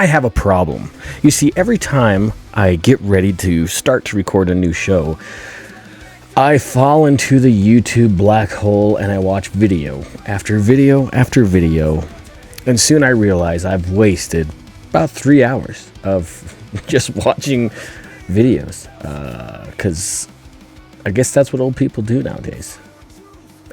I have a problem. You see, every time I get ready to start to record a new show, I fall into the YouTube black hole and I watch video after video after video. And soon I realize I've wasted about 3 hours of just watching videos. Because I guess that's what old people do nowadays.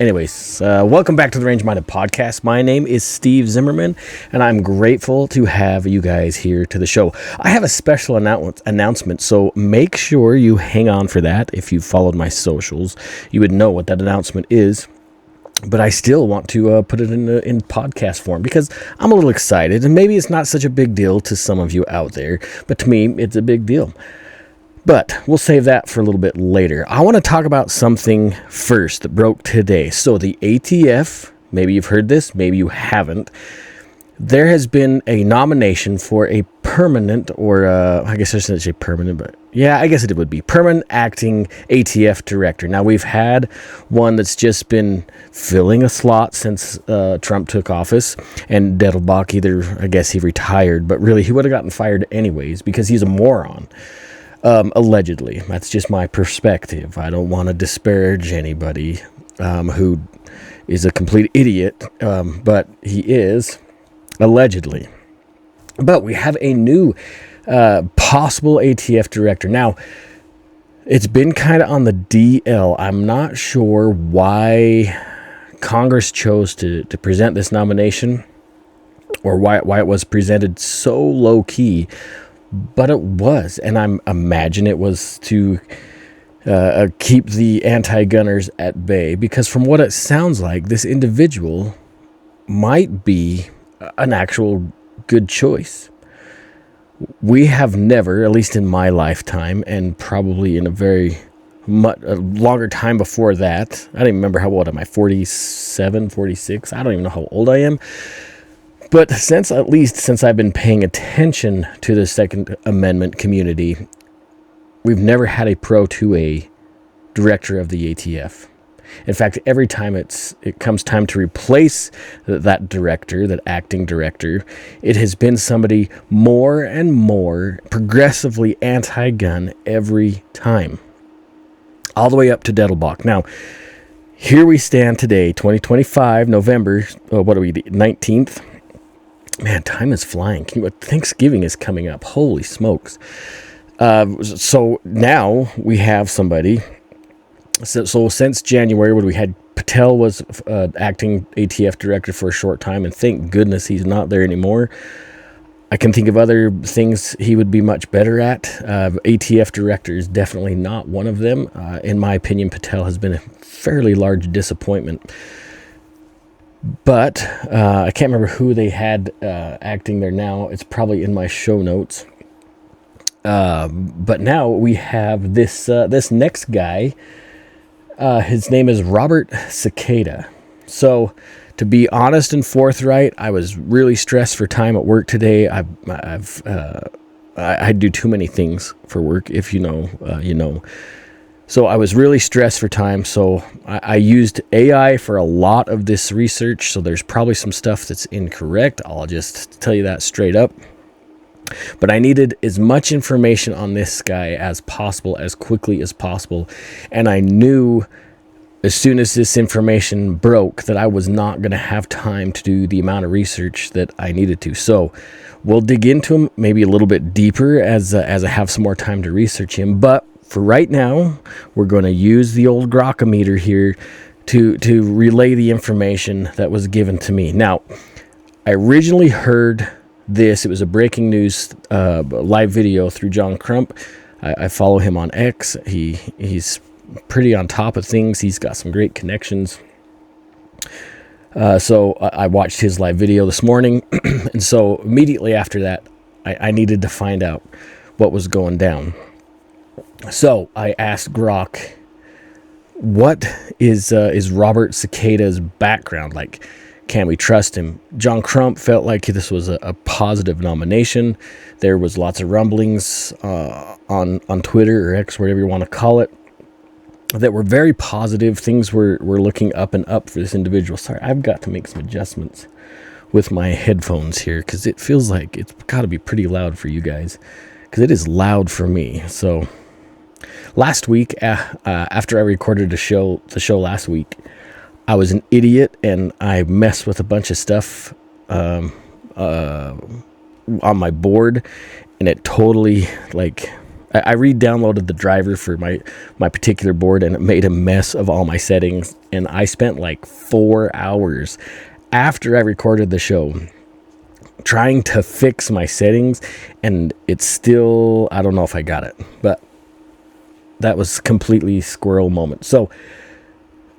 Anyways, welcome back to the Range Minded Podcast. My name is Steve Zimmerman, and I'm grateful to have you guys here to the show. I have a special announcement, so make sure you hang on for that. If you followed my socials, you would know what that announcement is. But I still want to put it in podcast form because I'm a little excited, and maybe it's not such a big deal to some of you out there, but to me, it's a big deal. But we'll save that for a little bit later. I want to talk about something first that broke today. So the ATF, maybe you've heard this, maybe you haven't. There has been a nomination for a permanent, or I guess I shouldn't say permanent, but yeah, I guess it would be permanent acting ATF director. Now, we've had one that's just been filling a slot since Trump took office, and Dettelbach I guess he retired, but really he would have gotten fired anyways because he's a moron. Allegedly. That's just my perspective. I don't want to disparage anybody who is a complete idiot, but he is, allegedly. But we have a new possible ATF director. Now, it's been kind of on the DL. I'm not sure why Congress chose to present this nomination, or why it was presented so low-key. But it was, and I imagine it was to keep the anti-gunners at bay, because from what it sounds like, this individual might be an actual good choice. We have never, at least in my lifetime, and probably in a longer time before that, I don't even remember how old am I, 47, 46, I don't even know how old I am. But since I've been paying attention to the Second Amendment community, we've never had a pro 2A director of the ATF. In fact, every time it comes time to replace that director, that acting director, it has been somebody more and more progressively anti-gun every time. All the way up to Dettelbach. Now, here we stand today, 2025, November, 19th. Man, time is flying. Thanksgiving is coming up. Holy smokes. So now we have somebody. So since January, when we had Patel was acting ATF director for a short time, and thank goodness he's not there anymore. I can think of other things he would be much better at. ATF director is definitely not one of them. In my opinion, Patel has been a fairly large disappointment. But I can't remember who they had acting there now. It's probably in my show notes. But now we have this next guy. His name is Robert Cekeda. So, to be honest and forthright, I was really stressed for time at work today. I do too many things for work. If you know, you know. So I was really stressed for time, so I used AI for a lot of this research, so there's probably some stuff that's incorrect. I'll just tell you that straight up. But I needed as much information on this guy as possible, as quickly as possible, and I knew as soon as this information broke that I was not going to have time to do the amount of research that I needed to. So we'll dig into him maybe a little bit deeper as I have some more time to research him, but for right now, we're going to use the old Grokkometer here to relay the information that was given to me. Now, I originally heard this. It was a breaking news live video through John Crump. I follow him on X. He's pretty on top of things. He's got some great connections. So I watched his live video this morning. And so immediately after that, I needed to find out what was going down. So I asked Grok, what is Robert Cekeda's background like? Can we trust him? John Crump felt like this was a positive nomination. There was lots of rumblings on Twitter or X, whatever you want to call it, that were very positive. Things were looking up and up for this individual. Sorry, I've got to make some adjustments with my headphones here because it feels like it's got to be pretty loud for you guys, because it is loud for me. So last week, after I recorded the show last week, I was an idiot and I messed with a bunch of stuff on my board, and it totally, like, I re-downloaded the driver for my particular board, and it made a mess of all my settings, and I spent like 4 hours after I recorded the show trying to fix my settings, and it's still, I don't know if I got it, but that was completely squirrel moment. So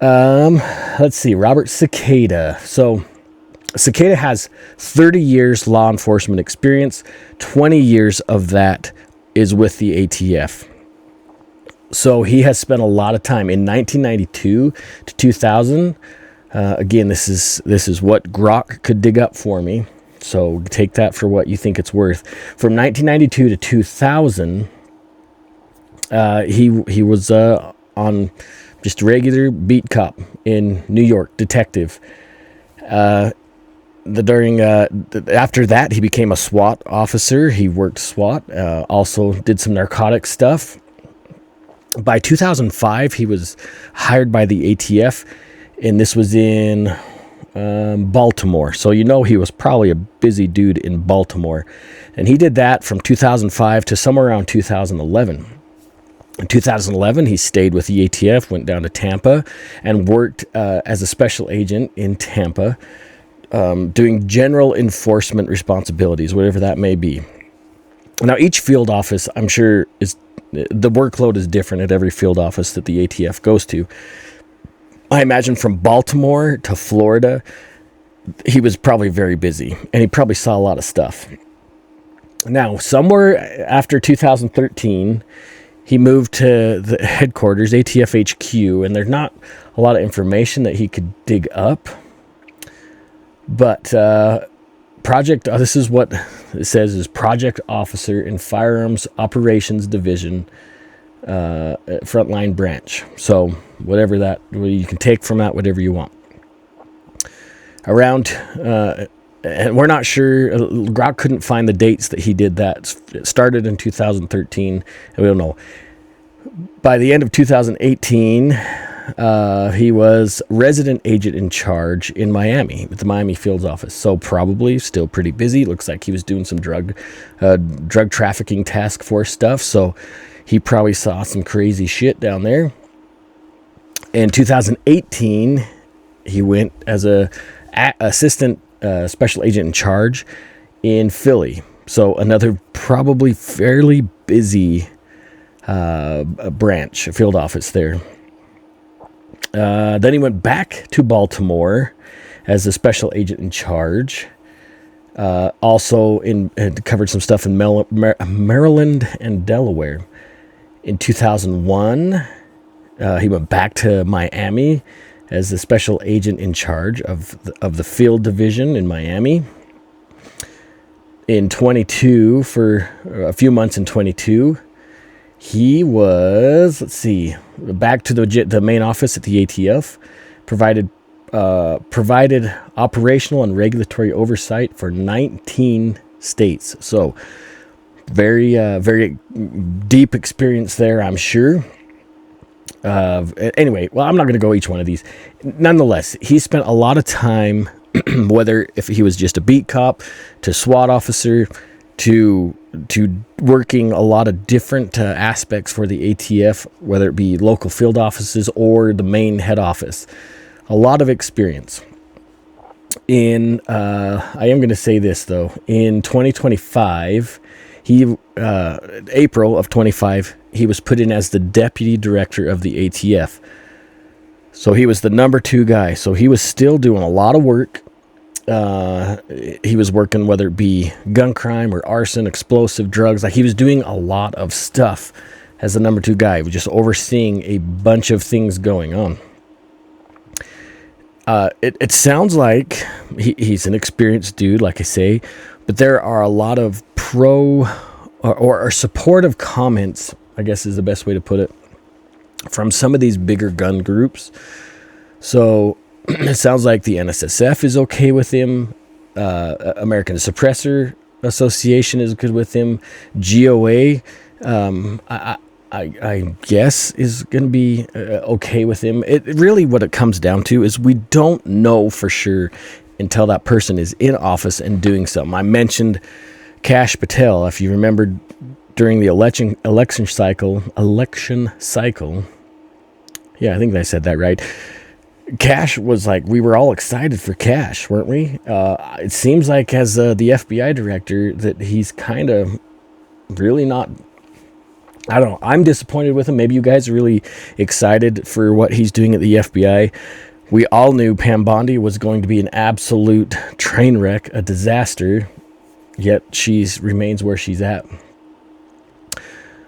let's see, Robert Cekeda. So Cekeda has 30 years law enforcement experience. 20 years of that is with the ATF. So he has spent a lot of time in 1992 to 2000. Again, this is what Glock could dig up for me. So take that for what you think it's worth. From 1992 to 2000, he was on just a regular beat cop in New York, detective. After that, he became a SWAT officer. He worked SWAT, also did some narcotic stuff. By 2005, he was hired by the ATF, and this was in Baltimore. So he was probably a busy dude in Baltimore. And he did that from 2005 to somewhere around 2011. In 2011, he stayed with the ATF, went down to Tampa, and worked as a special agent in Tampa, doing general enforcement responsibilities, whatever that may be. Now, each field office, I'm sure, the workload is different at every field office that the ATF goes to. I imagine from Baltimore to Florida, he was probably very busy, and he probably saw a lot of stuff. Now, somewhere after 2013, he moved to the headquarters, ATF HQ, and there's not a lot of information that he could dig up. But this is what it says, is Project Officer in Firearms Operations Division, Frontline Branch. So whatever that, you can take from that whatever you want. Around, and we're not sure, Glock couldn't find the dates that he did that. It started in 2013, and we don't know. By the end of 2018, he was resident agent in charge in Miami, with the Miami Fields office. So probably still pretty busy. Looks like he was doing some drug trafficking task force stuff. So he probably saw some crazy shit down there. In 2018, he went as a assistant special agent in charge in Philly. So another probably fairly busy branch, field office there. Then he went back to Baltimore as a special agent in charge. Also had covered some stuff in Maryland and Delaware. In 2001, he went back to Miami as the special agent in charge of the field division in Miami. In 22, for a few months in 22, he was, back to the main office at the ATF, provided operational and regulatory oversight for 19 states. So very, very deep experience there, I'm sure. Anyway, well, I'm not going to go each one of these. Nonetheless, he spent a lot of time, whether if he was just a beat cop, to SWAT officer, to working a lot of different aspects for the ATF, whether it be local field offices or the main head office. A lot of experience. I am going to say this, though. In 2025, April of 25, he was put in as the deputy director of the ATF. So he was the number 2 guy. So he was still doing a lot of work. He was working, whether it be gun crime or arson, explosive, drugs. Like, he was doing a lot of stuff as the number 2 guy. He was just overseeing a bunch of things going on. It sounds like he's an experienced dude, like I say, but there are a lot of pro or supportive comments, I guess is the best way to put it, from some of these bigger gun groups. So it sounds like the NSSF is okay with him. American Suppressor Association is good with him. GOA, I guess, is going to be okay with him. It really, what it comes down to is we don't know for sure until that person is in office and doing something. I mentioned Kash Patel, if you remember, during the election cycle. Yeah, I think I said that right. Kash was like, we were all excited for Kash, weren't we? It seems like as the FBI director that he's kind of really not. I don't know. I'm disappointed with him. Maybe you guys are really excited for what he's doing at the FBI. We all knew Pam Bondi was going to be an absolute train wreck, a disaster, yet she remains where she's at.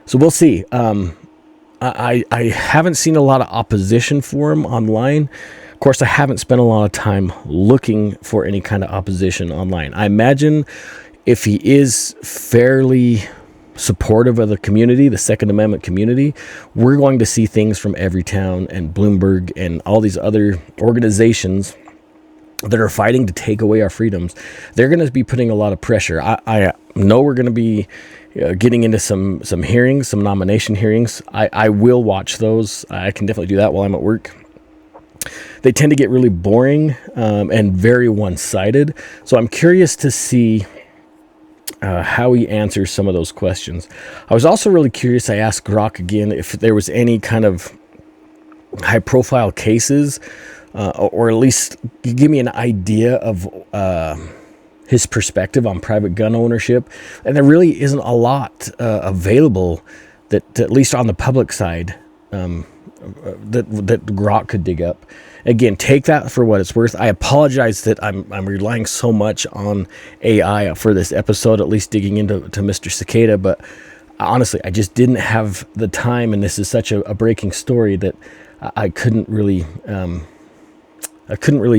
So we'll see. I haven't seen a lot of opposition for him online. Of course, I haven't spent a lot of time looking for any kind of opposition online. I imagine if he is fairly supportive of the community, the Second Amendment community, we're going to see things from Everytown and Bloomberg and all these other organizations that are fighting to take away our freedoms. They're going to be putting a lot of pressure. I know we're going to be getting into some hearings, some nomination hearings. I will watch those. I can definitely do that while I'm at work. They tend to get really boring and very one-sided. So I'm curious to see how he answers some of those questions. I was also really curious. I asked Grok again if there was any kind of high-profile cases, or at least give me an idea of his perspective on private gun ownership. And there really isn't a lot available that, at least on the public side, that Grok could dig up. Again, take that for what it's worth. I apologize that I'm relying so much on AI for this episode, at least digging into Mr. Cekeda, but honestly, I just didn't have the time, and this is such a breaking story that I couldn't really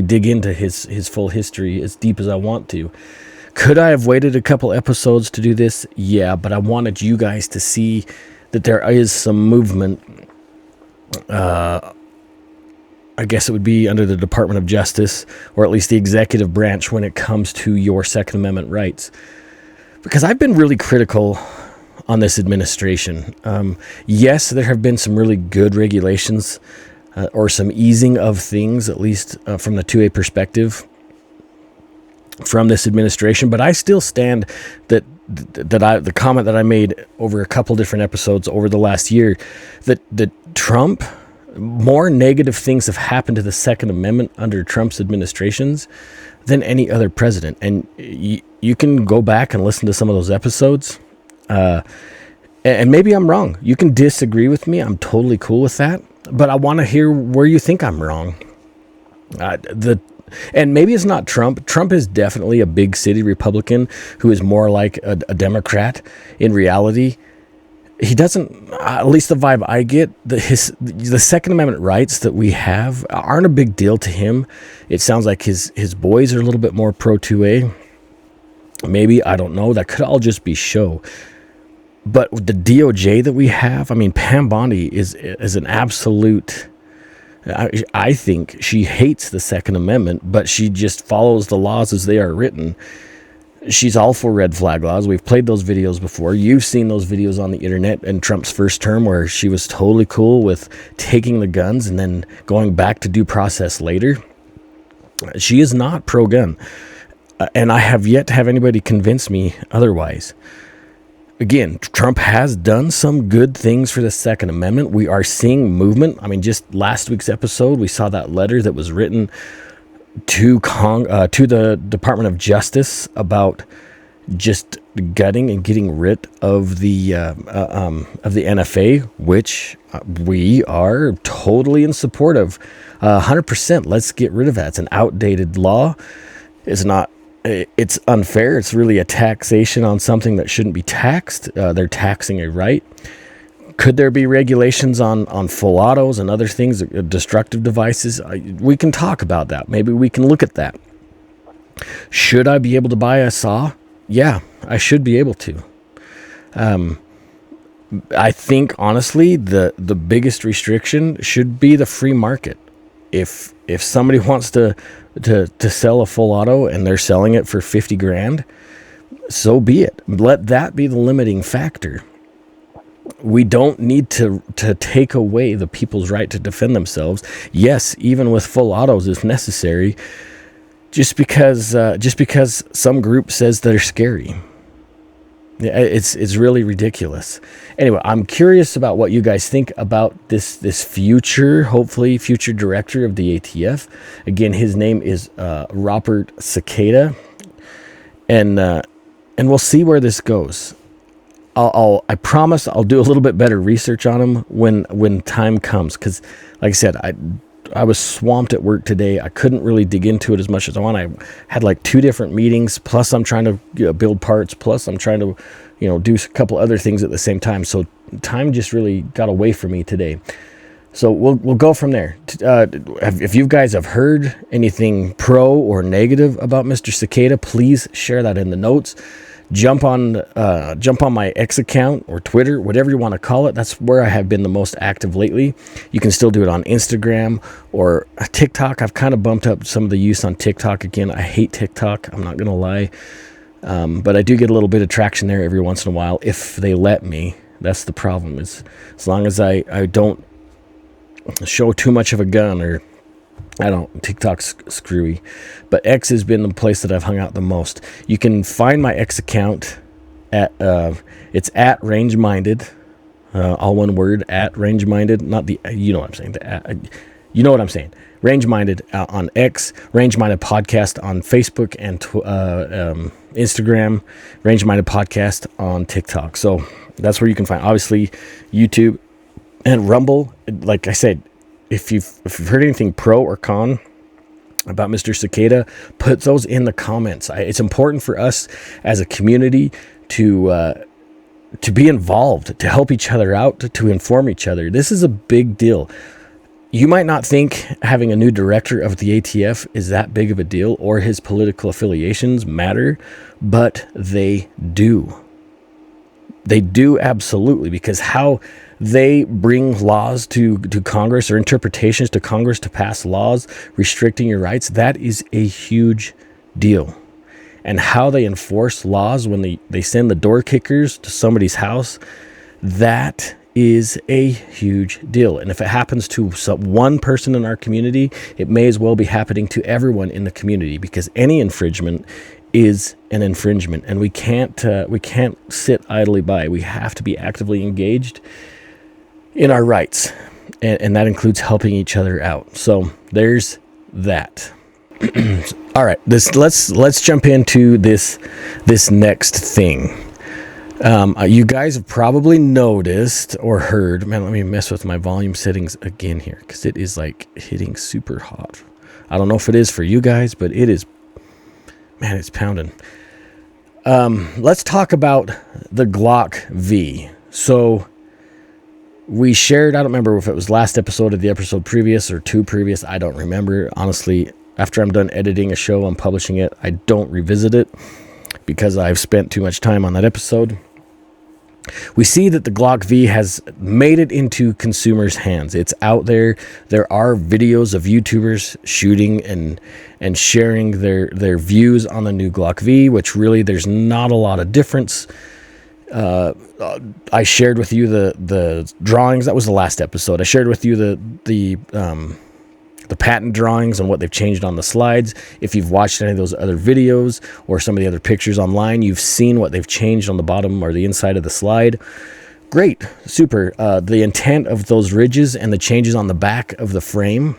dig into his full history as deep as I want to. Could I have waited a couple episodes to do this? Yeah, but I wanted you guys to see that there is some movement. I guess it would be under the Department of Justice, or at least the executive branch, when it comes to your Second Amendment rights. Because I've been really critical on this administration. Yes, there have been some really good regulations, or some easing of things, at least from the 2A perspective, from this administration. But I still stand that the comment that I made over a couple different episodes over the last year, that Trump, more negative things have happened to the Second Amendment under Trump's administrations than any other president. And you can go back and listen to some of those episodes. And maybe I'm wrong. You can disagree with me. I'm totally cool with that. But I want to hear where you think I'm wrong. And maybe it's not Trump. Trump is definitely a big city Republican who is more like a Democrat in reality. He doesn't, at least the vibe I get, the Second Amendment rights that we have aren't a big deal to him. It sounds like his boys are a little bit more pro 2A. Maybe, I don't know. That could all just be show. But the DOJ that we have, I mean, Pam Bondi is an absolute. I think she hates the Second Amendment, but she just follows the laws as they are written. She's all for red flag laws. We've played those videos before. You've seen those videos on the internet in Trump's first term where she was totally cool with taking the guns and then going back to due process later. She is not pro-gun. And I have yet to have anybody convince me otherwise. Again, Trump has done some good things for the Second Amendment. We are seeing movement. I mean, just last week's episode, we saw that letter that was written to the Department of Justice about just gutting and getting rid of the NFA, which we are totally in support of. 100%. Let's get rid of that. It's an outdated law. It's unfair. It's really a taxation on something that shouldn't be taxed. They're taxing a right. Could there be regulations on full autos and other things, destructive devices? We can talk about that. Maybe we can look at that. Should I be able to buy a saw? Yeah, I should be able to. I think, honestly, the biggest restriction should be the free market. if somebody wants to sell a full auto and they're selling it for 50 grand, so be it. Let that be the limiting factor. We don't need to take away the people's right to defend themselves. Yes, even with full autos if necessary, just because some group says they're scary. Yeah, it's really ridiculous. Anyway, I'm curious about what you guys think about this hopefully future director of the ATF. Again, his name is Robert Cekeda, and we'll see where this goes. I promise I'll do a little bit better research on him when time comes, because like I said, I was swamped at work today. I couldn't really dig into it as much as I want. I had like 2 different meetings, plus I'm trying to build parts, plus I'm trying to do a couple other things at the same time. So time just really got away from me today. So we'll go from there. If you guys have heard anything pro or negative about Mr. Cekeda, please share that in the notes. Jump on my X account or Twitter, whatever you want to call it. That's where I have been the most active lately. You can still do it on Instagram or TikTok. I've kind of bumped up some of the use on TikTok again. I hate TikTok, I'm not going to lie. But I do get a little bit of traction there every once in a while if they let me. That's the problem, is as long as I don't show too much of a gun, or TikTok's screwy. But X has been the place that I've hung out the most. You can find my X account at it's at range-minded, all one word, at range-minded. Not the you know what I'm saying. You know what I'm saying. Range-minded on X, Range-minded podcast on Facebook and Instagram, Range-minded podcast on TikTok. So that's where you can find, obviously, YouTube and Rumble. Like I said, if you've heard anything pro or con about Mr. Cekeda, put those in the comments. It's important for us as a community to be involved, to help each other out, to inform each other. This is a big deal. You might not think having a new director of the ATF is that big of a deal, or his political affiliations matter, but they do. They do, absolutely, because how they bring laws to Congress, or interpretations to Congress to pass laws restricting your rights, that is a huge deal. And how they enforce laws when they send the door kickers to somebody's house, that is a huge deal. And if it happens to one person in our community, it may as well be happening to everyone in the community, because any infringement is an infringement, and we can't sit idly by. We have to be actively engaged in our rights, and that includes helping each other out. So there's that. All right, let's jump into this next thing. You guys have probably noticed or heard. Man, let me mess with my volume settings again here, because it is like hitting super hot. I don't know if it is for you guys, but it is. Man, it's pounding. Let's talk about the Glock V. So we shared, I don't remember if it was last episode or the episode previous or 2 previous. I don't remember. Honestly, after I'm done editing a show, I'm publishing it, I don't revisit it because I've spent too much time on that episode. We see that the Glock V has made it into consumers' hands. It's out there. There are videos of YouTubers shooting and sharing their views on the new Glock V, which really there's not a lot of difference. I shared with you the drawings. That was the last episode. I shared with you the patent drawings and what they've changed on the slides. If you've watched any of those other videos or some of the other pictures online, you've seen what they've changed on the bottom or the inside of the slide. Great, super. The intent of those ridges and the changes on the back of the frame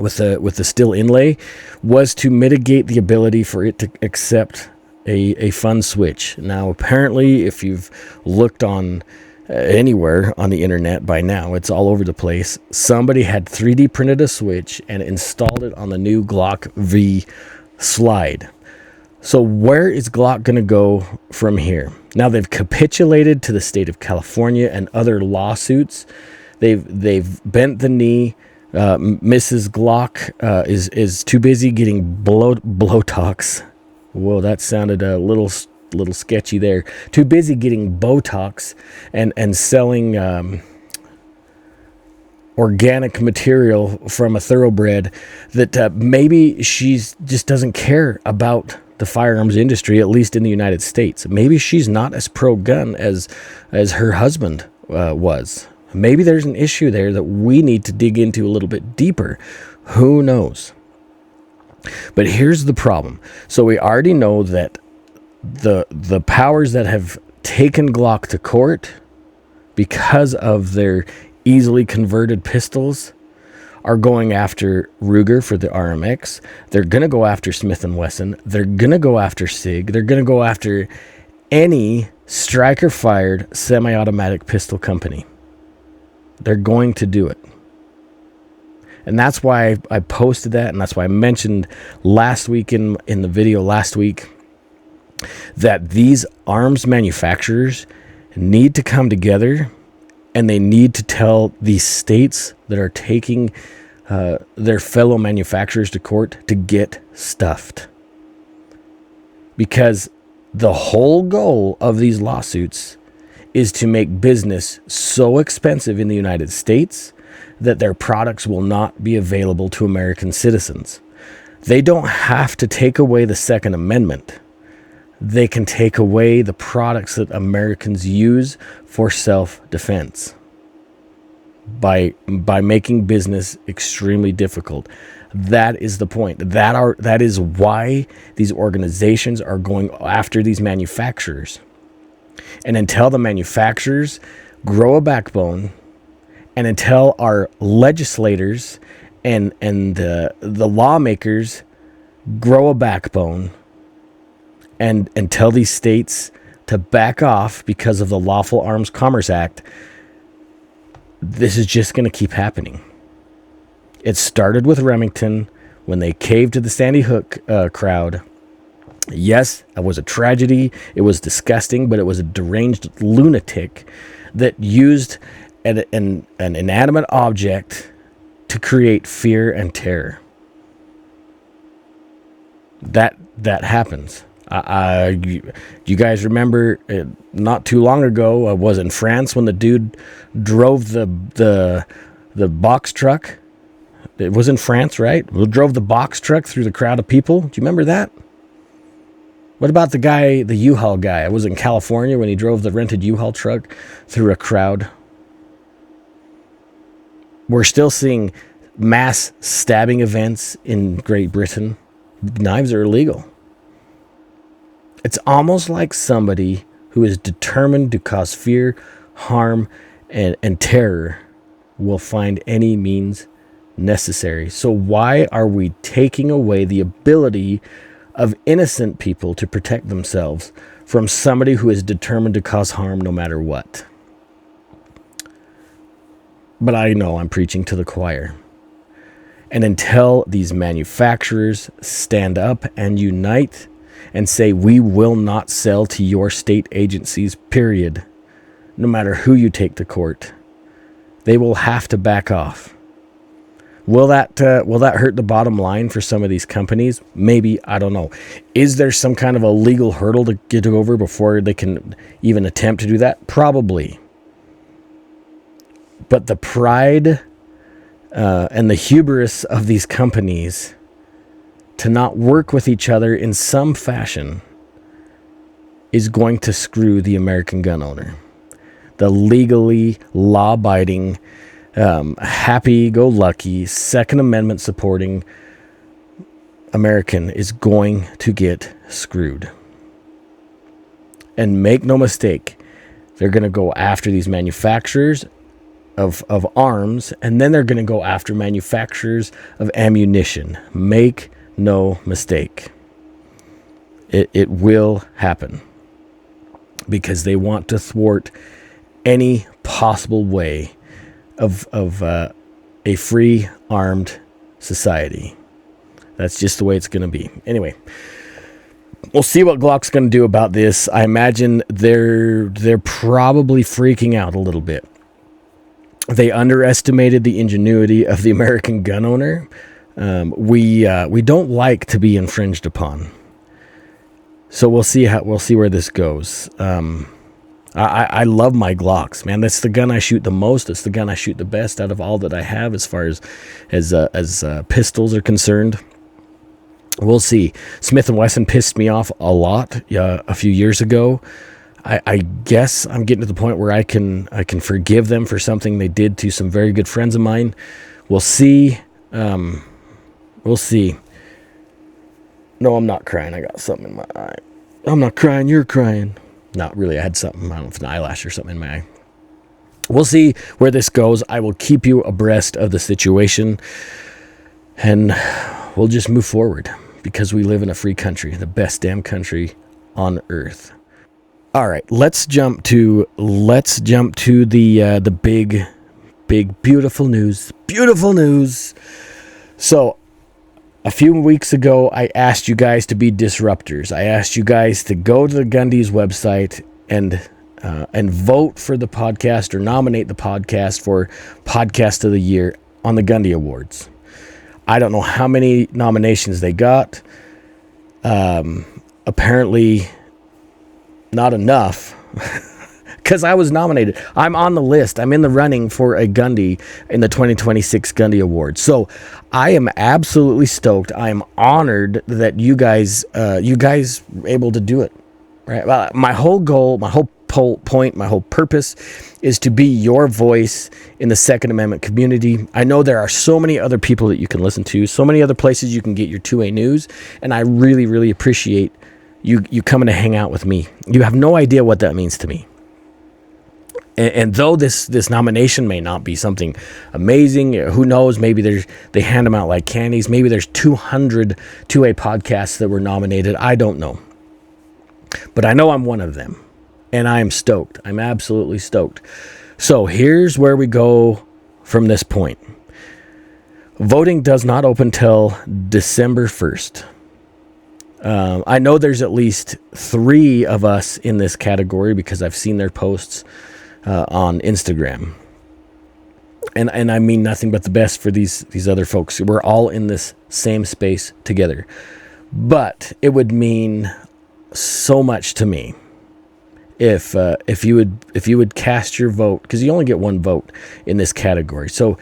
with the steel inlay was to mitigate the ability for it to accept a fun switch. Now, apparently, if you've looked on anywhere on the internet by now, it's all over the place. Somebody had 3D printed a switch and installed it on the new Glock V slide. So where is Glock going to go from here? Now, they've capitulated to the state of California and other lawsuits. They've bent the knee. Mrs. Glock is too busy getting Botox. Whoa, that sounded a little sketchy there. Too busy getting Botox and selling organic material from a thoroughbred that maybe she's just doesn't care about the firearms industry, at least in the United States. Maybe she's not as pro-gun as her husband was. Maybe there's an issue there that we need to dig into a little bit deeper. Who knows? But here's the problem. So we already know that the powers that have taken Glock to court because of their easily converted pistols are going after Ruger for the RMX. They're going to go after Smith & Wesson. They're going to go after SIG. They're going to go after any striker-fired semi-automatic pistol company. They're going to do it. And that's why I posted that, and that's why I mentioned last week in the video last week that these arms manufacturers need to come together, and they need to tell these states that are taking their fellow manufacturers to court to get stuffed. Because the whole goal of these lawsuits is to make business so expensive in the United States that their products will not be available to American citizens. They don't have to take away the Second Amendment. They can take away the products that Americans use for self-defense by making business extremely difficult. That is the point. That is why these organizations are going after these manufacturers. And until the manufacturers grow a backbone, and until our legislators and the lawmakers grow a backbone, and tell these states to back off because of the Lawful Arms Commerce Act, this is just going to keep happening. It started with Remington when they caved to the Sandy Hook crowd. Yes, it was a tragedy. It was disgusting, but it was a deranged lunatic that used an inanimate object to create fear and terror. That happens. You guys remember not too long ago, I was in France when the dude drove the box truck. It was in France, right? Who drove the box truck through the crowd of people? Do you remember that? What about the guy, the U-Haul guy? I was in California when he drove the rented U-Haul truck through a crowd. We're still seeing mass stabbing events in Great Britain. Knives are illegal. It's almost like somebody who is determined to cause fear, harm, and terror will find any means necessary. So why are we taking away the ability of innocent people to protect themselves from somebody who is determined to cause harm no matter what? But I know I'm preaching to the choir. And until these manufacturers stand up and unite and say, we will not sell to your state agencies, period, no matter who you take to court, they will have to back off. Will that hurt the bottom line for some of these companies? Maybe, I don't know. Is there some kind of a legal hurdle to get over before they can even attempt to do that? Probably. But the pride and the hubris of these companies to not work with each other in some fashion is going to screw the American gun owner. The legally law-abiding, happy-go-lucky, Second Amendment supporting American is going to get screwed. And make no mistake, they're going to go after these manufacturers of arms, and then they're going to go after manufacturers of ammunition. Make no mistake. It will happen because they want to thwart any possible way of a free armed society. That's just the way it's going to be. Anyway, we'll see what Glock's going to do about this. I imagine they're probably freaking out a little bit. They underestimated the ingenuity of the American gun owner. We don't like to be infringed upon. So we'll see where this goes. I love my Glocks, man. That's the gun I shoot the most. It's the gun I shoot the best out of all that I have as far as pistols are concerned. We'll see. Smith & Wesson pissed me off a lot a few years ago. I guess I'm getting to the point where I can forgive them for something they did to some very good friends of mine. We'll see. We'll see. No, I'm not crying. I got something in my eye. I'm not crying. You're crying. Not really. I had something, I don't know if an eyelash or something in my eye. We'll see where this goes. I will keep you abreast of the situation, and we'll just move forward because we live in a free country, the best damn country on earth. All right, let's jump to the big beautiful news. Beautiful news. So, a few weeks ago, I asked you guys to be disruptors. I asked you guys to go to the Gundy's website and vote for the podcast or nominate the podcast for Podcast of the Year on the Gundy Awards. I don't know how many nominations they got. Apparently, not enough. Because I was nominated. I'm on the list. I'm in the running for a Gundy in the 2026 Gundy Awards. So I am absolutely stoked. I am honored that you guys were able to do it. Right? Well, my whole goal, my whole point, my whole purpose is to be your voice in the Second Amendment community. I know there are so many other people that you can listen to, so many other places you can get your 2A news, and I really, really appreciate you coming to hang out with me. You have no idea what that means to me. And though this nomination may not be something amazing, who knows, maybe they hand them out like candies. Maybe there's 200 2A podcasts that were nominated. I don't know. But I know I'm one of them. And I am stoked. I'm absolutely stoked. So here's where we go from this point. Voting does not open till December 1st. I know there's at least 3 of us in this category because I've seen their posts on Instagram. And I mean nothing but the best for these other folks. We're all in this same space together. But it would mean so much to me if you would cast your vote, because you only get one vote in this category. So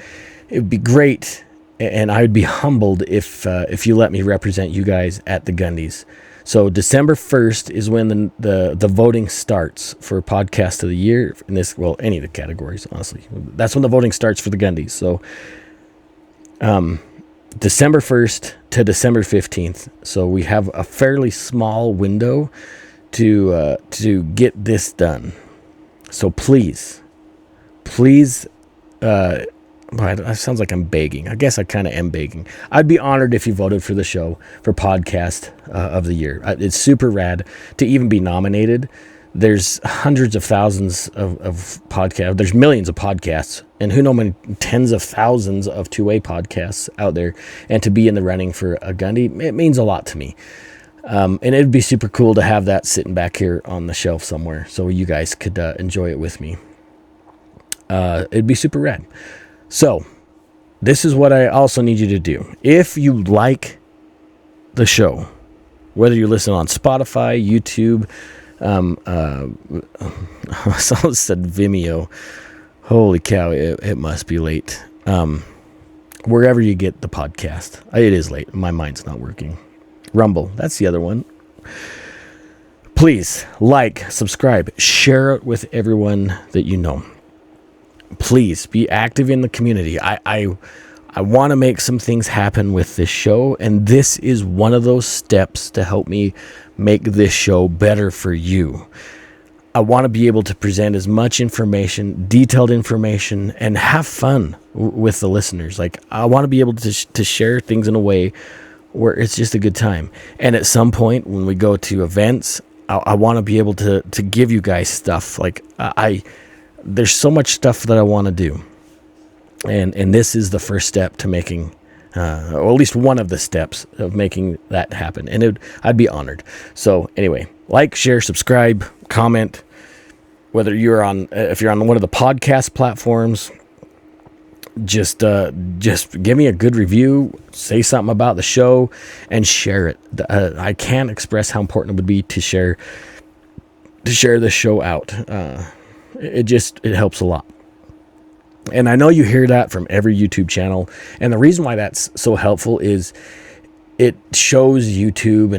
it would be great, and I would be humbled if you let me represent you guys at the Gundys. So December 1st is when the voting starts for Podcast of the Year in this, well, any of the categories, honestly. That's when the voting starts for the Gundys. So December 1st to December 15th. So we have a fairly small window to get this done. So please, it sounds like I'm begging. I guess I kind of am begging. I'd be honored if you voted for the show for Podcast of the Year. It's super rad to even be nominated. There's hundreds of thousands of podcasts. There's millions of podcasts, and who knows, many tens of thousands of 2A podcasts out there. And to be in the running for a Gundy, it means a lot to me. And it'd be super cool to have that sitting back here on the shelf somewhere, so you guys could enjoy it with me. It'd be super rad. So, this is what I also need you to do. If you like the show, whether you listen on Spotify, YouTube, someone said Vimeo. Holy cow, it must be late. Wherever you get the podcast. It is late. My mind's not working. Rumble, that's the other one. Please, like, subscribe, share it with everyone that you know. Please be active in the community. I want to make some things happen with this show, and this is one of those steps to help me make this show better for you. I want to be able to present as much information, detailed information, and have fun with the listeners. Like, I want to be able to share things in a way where it's just a good time. And at some point when we go to events, I want to be able to give you guys stuff. Like, there's so much stuff that I want to do. And this is the first step to making, or at least one of the steps of making that happen. And I'd be honored. So anyway, like, share, subscribe, comment, whether if you're on one of the podcast platforms, just give me a good review, say something about the show, and share it. I can't express how important it would be to share share this show out. It helps a lot. And I know you hear that from every YouTube channel. And the reason why that's so helpful is it shows YouTube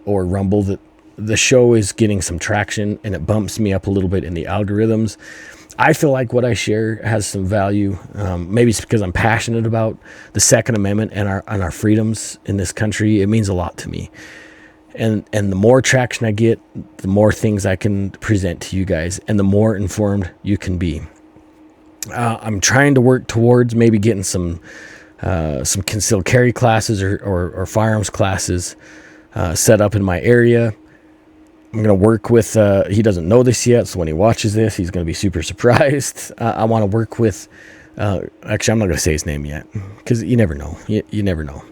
or Rumble that the show is getting some traction, and it bumps me up a little bit in the algorithms. I feel like what I share has some value. Maybe it's because I'm passionate about the Second Amendment and our freedoms in this country. It means a lot to me. And the more traction I get, the more things I can present to you guys, and the more informed you can be. I'm trying to work towards maybe getting some concealed carry classes or firearms classes set up in my area. I'm going to work with, he doesn't know this yet, so when he watches this, he's going to be super surprised. I want to work with, actually, I'm not going to say his name yet, because you never know. You never know.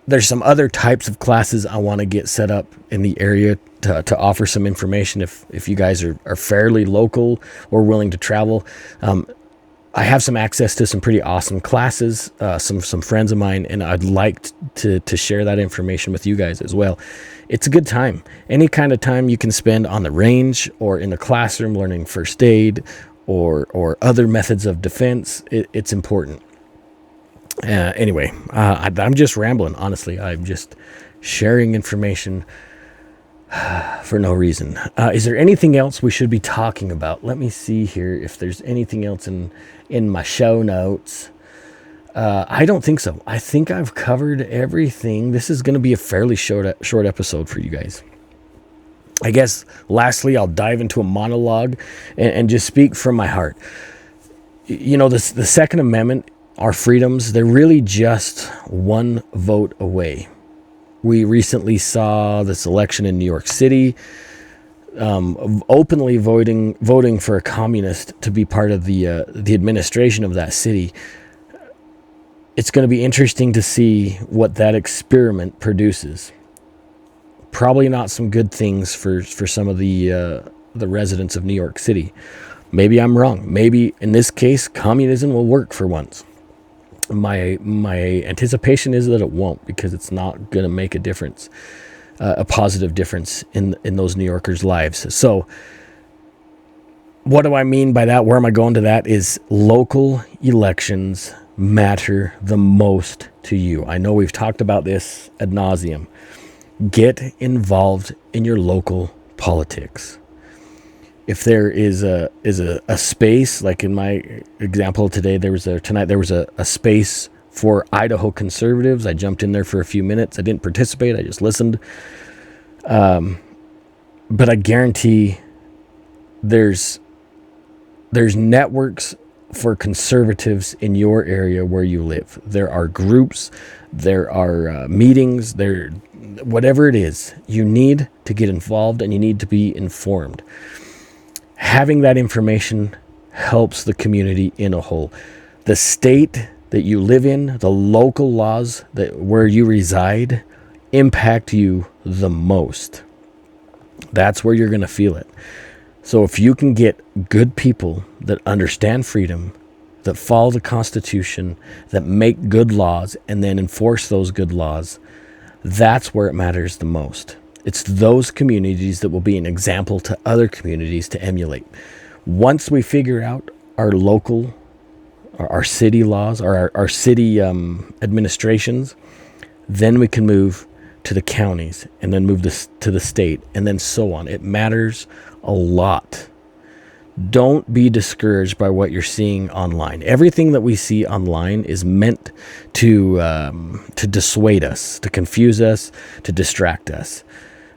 There's some other types of classes I want to get set up in the area to offer some information if you guys are fairly local or willing to travel. I have some access to some pretty awesome classes, some friends of mine, and I'd like to share that information with you guys as well. It's a good time. Any kind of time you can spend on the range or in the classroom learning first aid or other methods of defense, it's important. Anyway, I'm just rambling, honestly. I'm just sharing information for no reason. Is there anything else we should be talking about? Let me see here if there's anything else in my show notes. I don't think so. I think I've covered everything. This is going to be a fairly short episode for you guys. I guess lastly, I'll dive into a monologue and just speak from my heart. You know, the Second Amendment, our freedoms, they're really just one vote away. We recently saw this election in New York City, openly voting for a communist to be part of the administration of that city. It's going to be interesting to see what that experiment produces. Probably not some good things for some of the residents of New York City. Maybe I'm wrong. Maybe in this case, communism will work for once. My anticipation is that it won't, because it's not going to make a difference, a positive difference in those New Yorkers' lives. So what do I mean by that? Where am I going to that? Is local elections matter the most to you. I know we've talked about this ad nauseum. Get involved in your local politics. If there is a space, like in my example today, there was a space for Idaho conservatives. I jumped in there for a few minutes. I didn't participate. I just listened. But I guarantee there's networks for conservatives in your area where you live. There are groups, there are meetings, whatever it is. You need to get involved and you need to be informed. Having that information helps the community in a whole. The state that you live in, the local laws where you reside, impact you the most. That's where you're going to feel it. So if you can get good people that understand freedom, that follow the Constitution, that make good laws, and then enforce those good laws, that's where it matters the most. It's those communities that will be an example to other communities to emulate. Once we figure out our local, our city laws, or our city administrations, then we can move to the counties, and then move to the state, and then so on. It matters a lot. Don't be discouraged by what you're seeing online. Everything that we see online is meant to dissuade us, to confuse us, to distract us.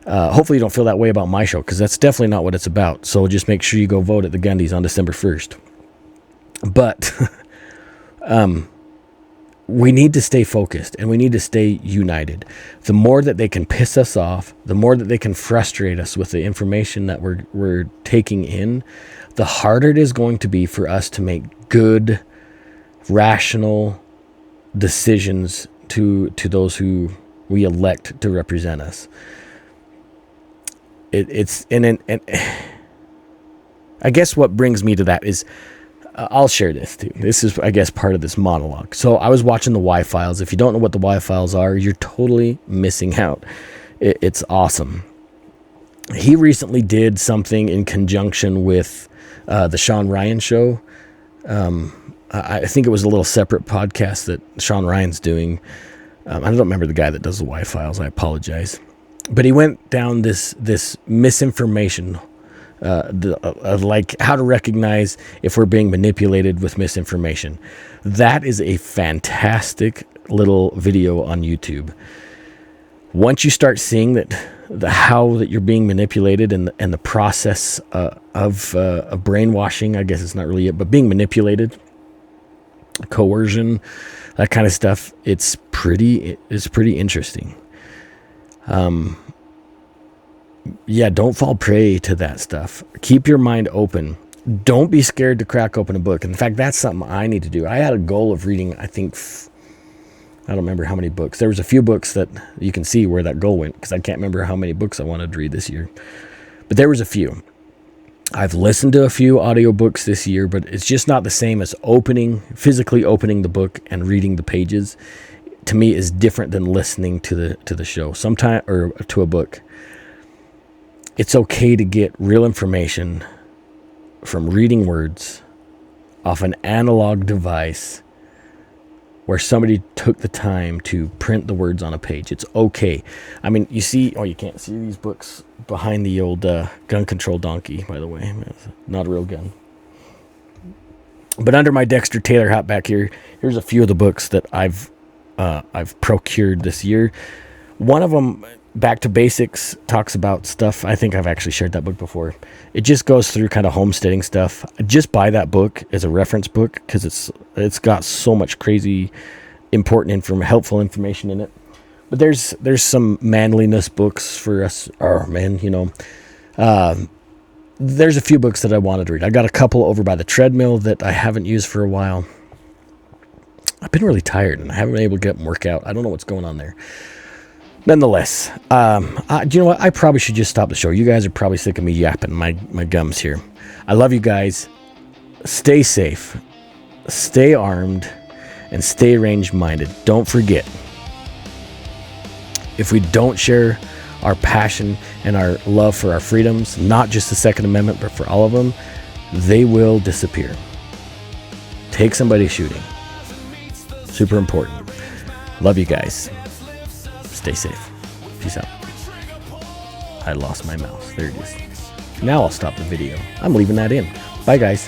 Hopefully you don't feel that way about my show, because that's definitely not what it's about. So just make sure you go vote at the Gundies on December 1st. But we need to stay focused, and we need to stay united. The more that they can piss us off, the more that they can frustrate us with the information that we're taking in, the harder it is going to be for us to make good, rational decisions to those who we elect to represent us. And I guess what brings me to that is, I'll share this too. This is, I guess, part of this monologue. So I was watching the Y-Files. If you don't know what the Y-Files are, you're totally missing out. It's awesome. He recently did something in conjunction with the Sean Ryan show. I think it was a little separate podcast that Sean Ryan's doing. I don't remember the guy that does the Y-Files. I apologize. But he went down this misinformation, like how to recognize if we're being manipulated with misinformation. That is a fantastic little video on YouTube. Once you start seeing how that you're being manipulated and the process of brainwashing, I guess it's not really it, but being manipulated, coercion, that kind of stuff, it's pretty interesting. Yeah, don't fall prey to that stuff. Keep your mind open. Don't be scared to crack open a book. In fact, that's something I need to do. I had a goal of reading, I think, I don't remember how many books. There was a few books that you can see where that goal went, because I can't remember how many books I wanted to read this year. But there was a few. I've listened to a few audiobooks this year, but it's just not the same as physically opening the book and reading the pages. To me, is different than listening to the show. Or to a book. It's okay to get real information from reading words off an analog device where somebody took the time to print the words on a page. It's okay. I mean, you can't see these books behind the old gun control donkey, by the way. It's not a real gun. But under my Dexter Taylor hat back here, here's a few of the books that I've procured this year. One of them, Back to Basics, talks about stuff. I think I've actually shared that book before. It just goes through kind of homesteading stuff. Just buy that book as a reference book, because it's got so much crazy, important, helpful information in it. But there's some manliness books for us, or men, there's a few books that I wanted to read. I got a couple over by the treadmill that I haven't used for a while. I've been really tired, and I haven't been able to get them work out. I don't know what's going on there. Nonetheless, do you know what? I probably should just stop the show. You guys are probably sick of me yapping my gums here. I love you guys. Stay safe, stay armed, and stay range-minded. Don't forget, if we don't share our passion and our love for our freedoms, not just the Second Amendment, but for all of them, they will disappear. Take somebody shooting. Super important. Love you guys. Stay safe. Peace out. I lost my mouse. There it is. Now I'll stop the video. I'm leaving that in. Bye, guys.